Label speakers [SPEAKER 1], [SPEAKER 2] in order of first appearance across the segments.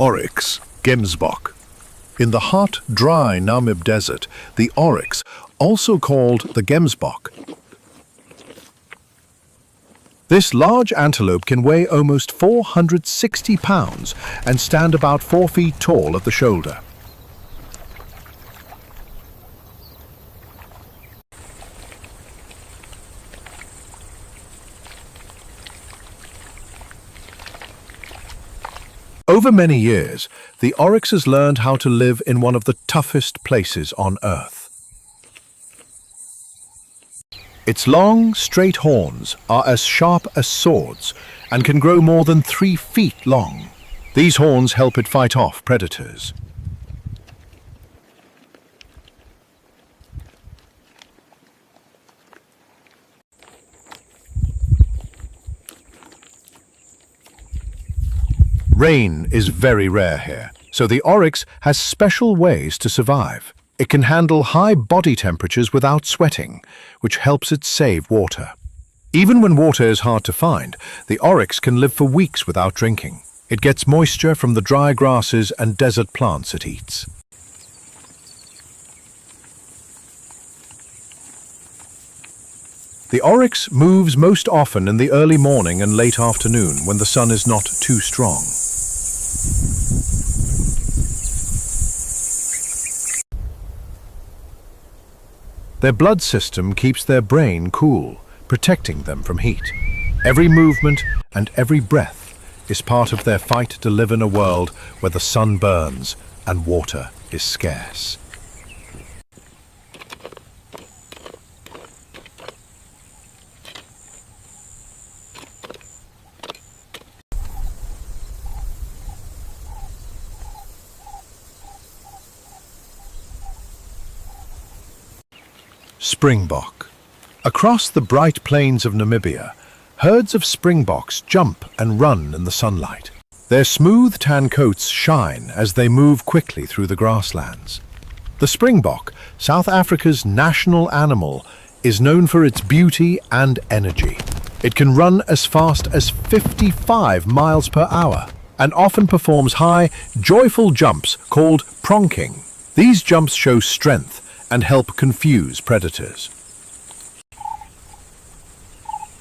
[SPEAKER 1] Oryx, gemsbok. In the hot, dry Namib Desert, the oryx, also called the gemsbok. This large antelope can weigh almost 460 pounds and stand about 4 feet tall at the shoulder. Over many years, the oryx has learned how to live in one of the toughest places on Earth. Its long, straight horns are as sharp as swords and can grow more than 3 feet long. These horns help it fight off predators. Rain is very rare here, so the oryx has special ways to survive. It can handle high body temperatures without sweating, which helps it save water. Even when water is hard to find, the oryx can live for weeks without drinking. It gets moisture from the dry grasses and desert plants it eats. The oryx moves most often in the early morning and late afternoon when the sun is not too strong. Their blood system keeps their brain cool, protecting them from heat. Every movement and every breath is part of their fight to live in a world where the sun burns and water is scarce. Springbok. Across the bright plains of Namibia, herds of springboks jump and run in the sunlight. Their smooth tan coats shine as they move quickly through the grasslands. The springbok, South Africa's national animal, is known for its beauty and energy. It can run as fast as 55 miles per hour and often performs high, joyful jumps called pronking. These jumps show strength and help confuse predators.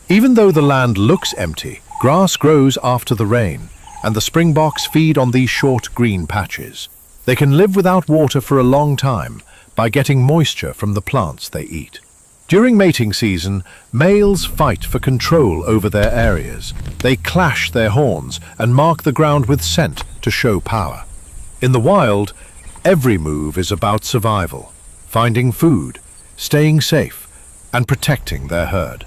[SPEAKER 1] Even though the land looks empty, grass grows after the rain, and the springboks feed on these short green patches. They can live without water for a long time by getting moisture from the plants they eat. During mating season, males fight for control over their areas. They clash their horns and mark the ground with scent to show power. In the wild, every move is about survival, finding food, staying safe, and protecting their herd.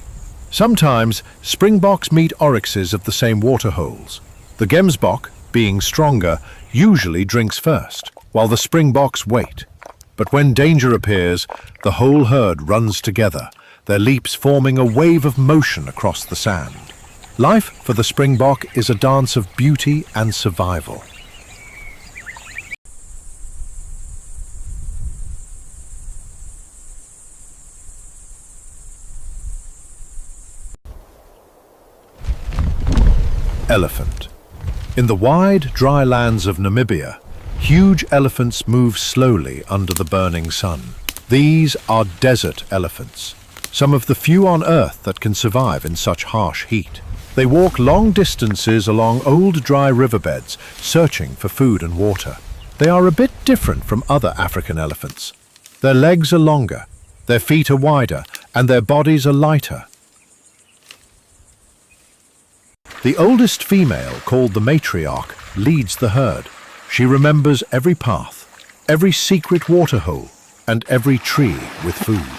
[SPEAKER 1] Sometimes, springboks meet oryxes of the same waterholes. The gemsbok, being stronger, usually drinks first, while the springboks wait. But when danger appears, the whole herd runs together, their leaps forming a wave of motion across the sand. Life for the springbok is a dance of beauty and survival. Elephant. In the wide, dry lands of Namibia, huge elephants move slowly under the burning sun. These are desert elephants, some of the few on Earth that can survive in such harsh heat. They walk long distances along old dry riverbeds, searching for food and water. They are a bit different from other African elephants. Their legs are longer, their feet are wider, and their bodies are lighter. The oldest female, called the matriarch, leads the herd. She remembers every path, every secret waterhole, and every tree with food.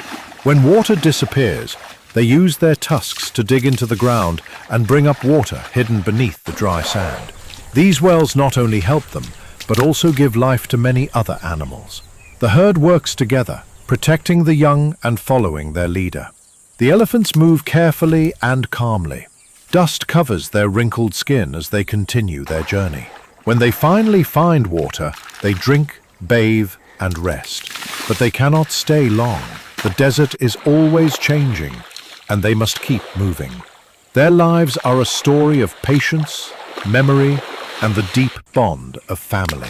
[SPEAKER 1] When water disappears, they use their tusks to dig into the ground and bring up water hidden beneath the dry sand. These wells not only help them, but also give life to many other animals. The herd works together, protecting the young and following their leader. The elephants move carefully and calmly. Dust covers their wrinkled skin as they continue their journey. When they finally find water, they drink, bathe, and rest. But they cannot stay long. The desert is always changing, and they must keep moving. Their lives are a story of patience, memory, and the deep bond of family.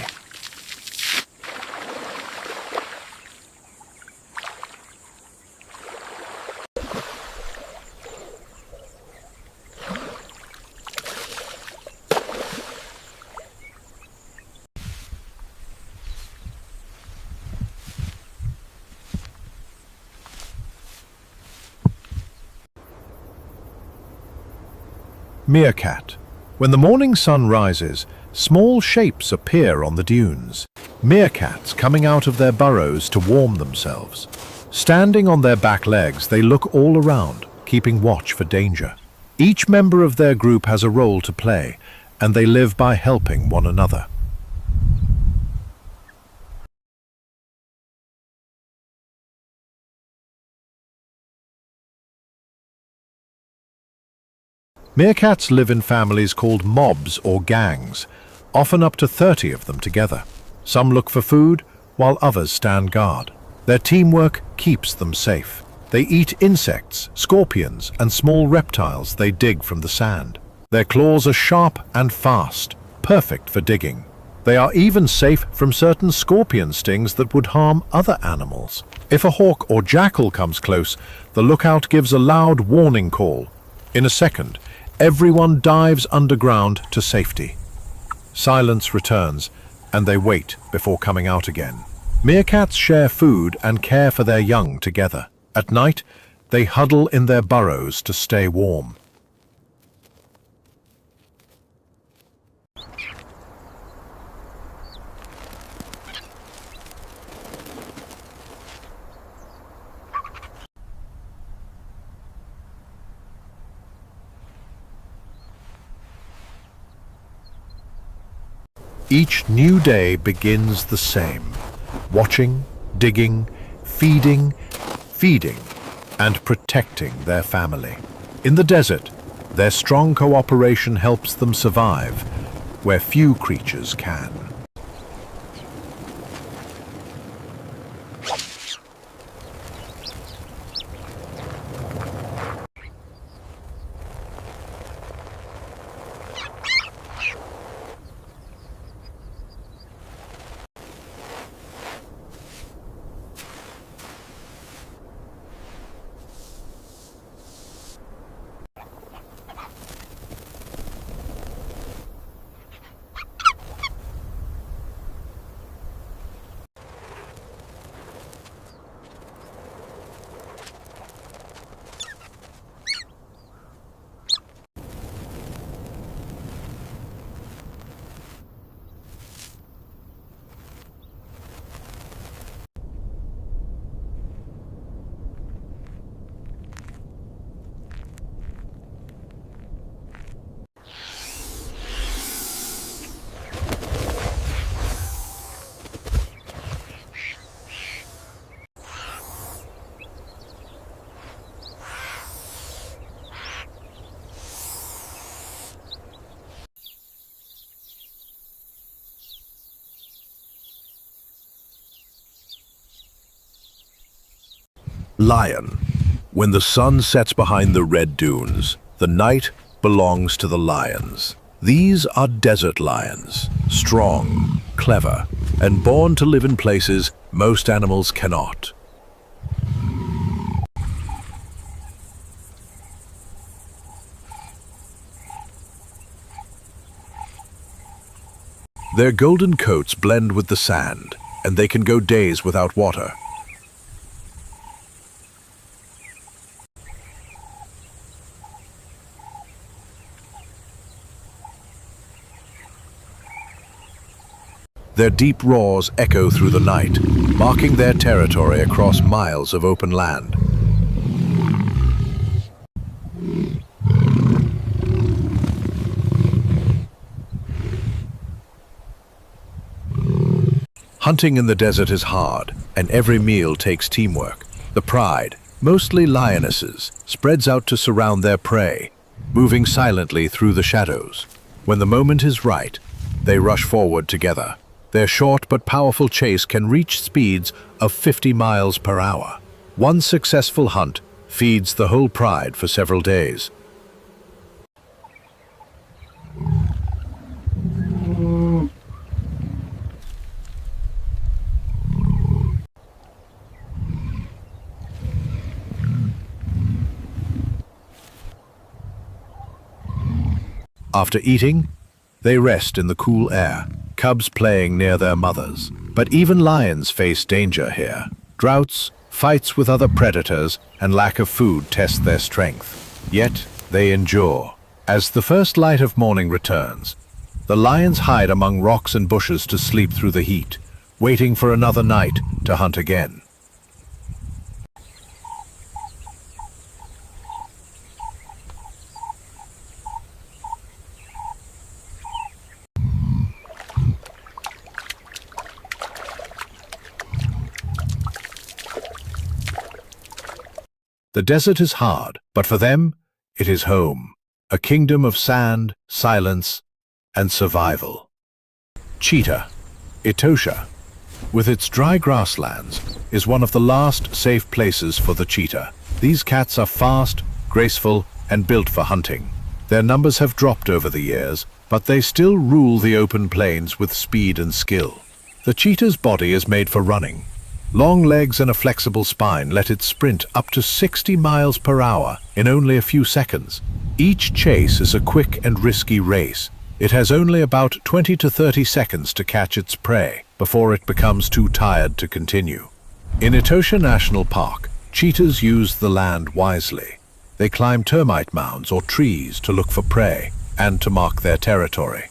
[SPEAKER 1] Meerkat. When the morning sun rises, small shapes appear on the dunes. Meerkats coming out of their burrows to warm themselves. Standing on their back legs, they look all around, keeping watch for danger. Each member of their group has a role to play, and they live by helping one another. Meerkats live in families called mobs or gangs, often up to 30 of them together. Some look for food, while others stand guard. Their teamwork keeps them safe. They eat insects, scorpions, and small reptiles they dig from the sand. Their claws are sharp and fast, perfect for digging. They are even safe from certain scorpion stings that would harm other animals. If a hawk or jackal comes close, the lookout gives a loud warning call. In a second, everyone dives underground to safety. Silence returns, and they wait before coming out again. Meerkats share food and care for their young together. At night, they huddle in their burrows to stay warm. Each new day begins the same. Watching, digging, feeding, and protecting their family. In the desert, their strong cooperation helps them survive where few creatures can. Lion. When the sun sets behind the red dunes, the night belongs to the lions. These are desert lions, strong, clever, and born to live in places most animals cannot. Their golden coats blend with the sand, and they can go days without water. Their deep roars echo through the night, marking their territory across miles of open land. Hunting in the desert is hard, and every meal takes teamwork. The pride, mostly lionesses, spreads out to surround their prey, moving silently through the shadows. When the moment is right, they rush forward together. Their short but powerful chase can reach speeds of 50 miles per hour. One successful hunt feeds the whole pride for several days. After eating, they rest in the cool air, cubs playing near their mothers. But even lions face danger here. Droughts, fights with other predators, and lack of food test their strength. Yet, they endure. As the first light of morning returns, the lions hide among rocks and bushes to sleep through the heat, waiting for another night to hunt again. The desert is hard, but for them, it is home. A kingdom of sand, silence, and survival. Cheetah, Etosha, with its dry grasslands, is one of the last safe places for the cheetah. These cats are fast, graceful, and built for hunting. Their numbers have dropped over the years, but they still rule the open plains with speed and skill. The cheetah's body is made for running. Long legs and a flexible spine let it sprint up to 60 miles per hour in only a few seconds. Each chase is a quick and risky race. It has only about 20 to 30 seconds to catch its prey before it becomes too tired to continue. In Etosha National Park, cheetahs use the land wisely. They climb termite mounds or trees to look for prey and to mark their territory.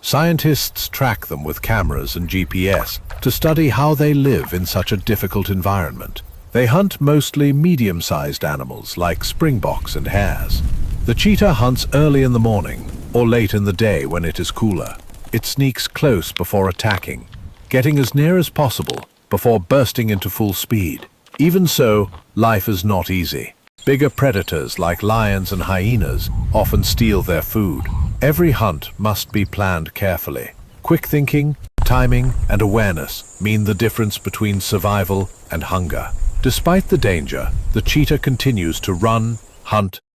[SPEAKER 1] Scientists track them with cameras and GPS to study how they live in such a difficult environment. They hunt mostly medium-sized animals like springboks and hares. The cheetah hunts early in the morning or late in the day when it is cooler. It sneaks close before attacking, getting as near as possible before bursting into full speed. Even so, life is not easy. Bigger predators like lions and hyenas often steal their food. Every hunt must be planned carefully. Quick thinking, timing, and awareness mean the difference between survival and hunger. Despite the danger, the cheetah continues to run, hunt,